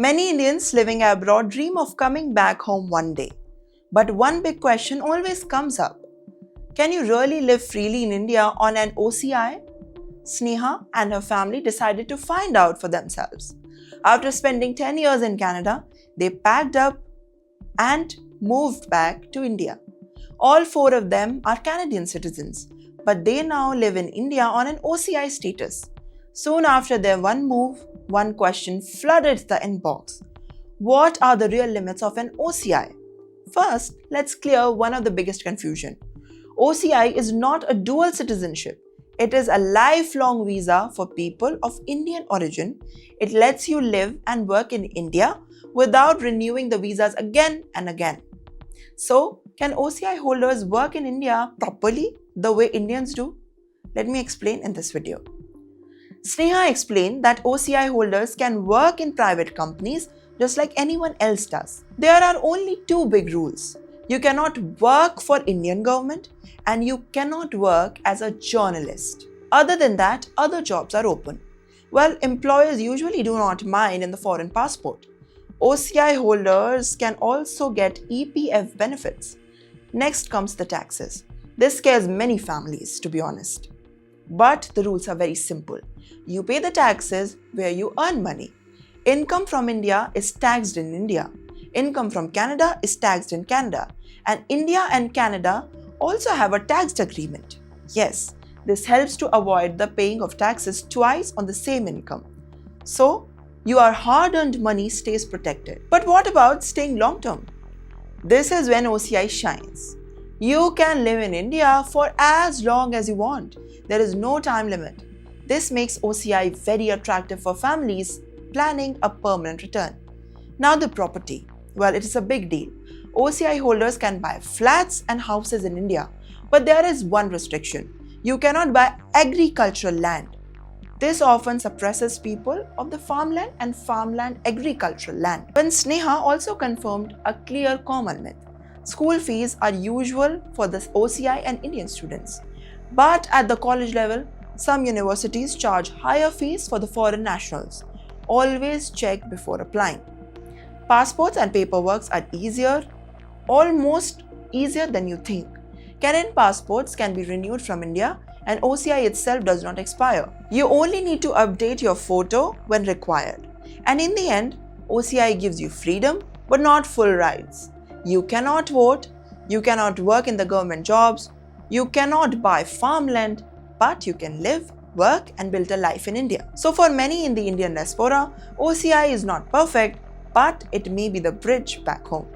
Many Indians living abroad dream of coming back home one day. But one big question always comes up. Can you really live freely in India on an OCI? Sneha and her family decided to find out for themselves. After spending 10 years in Canada, they packed up and moved back to India. All four of them are Canadian citizens, but they now live in India on an OCI status. Soon after their one move, one question flooded the inbox. What are the real limits of an OCI? First, let's clear one of the biggest confusion. OCI is not a dual citizenship. It is a lifelong visa for people of Indian origin. It lets you live and work in India without renewing the visas again and again. So, can OCI holders work in India properly the way Indians do? Let me explain in this video. Sneha explained that OCI holders can work in private companies just like anyone else does. There are only two big rules. You cannot work for Indian government and you cannot work as a journalist. Other than that, other jobs are open. Well, employers usually do not mind in the foreign passport. OCI holders can also get EPF benefits. Next comes the taxes. This scares many families, to be honest. But the rules are very simple. You pay the taxes where you earn money. Income from India is taxed in India. Income from Canada is taxed in Canada. And India and Canada also have a tax agreement. Yes, this helps to avoid the paying of taxes twice on the same income. So, your hard-earned money stays protected. But what about staying long-term? This is when OCI shines. You can live in India for as long as you want. There is no time limit. This makes OCI very attractive for families planning a permanent return. Now the property. Well, it is a big deal. OCI holders can buy flats and houses in India. But there is one restriction. You cannot buy agricultural land. This often suppresses people of the farmland and farmland agricultural land. When Sneha also confirmed a clear common myth. School fees are usual for the OCI and Indian students. But at the college level, some universities charge higher fees for the foreign nationals. Always check before applying. Passports and paperwork are almost easier than you think. Canadian passports can be renewed from India and OCI itself does not expire. You only need to update your photo when required. And in the end, OCI gives you freedom but not full rights. You cannot vote, you cannot work in the government jobs, you cannot buy farmland, but you can live, work and build a life in India. So for many in the Indian diaspora, OCI is not perfect, but it may be the bridge back home.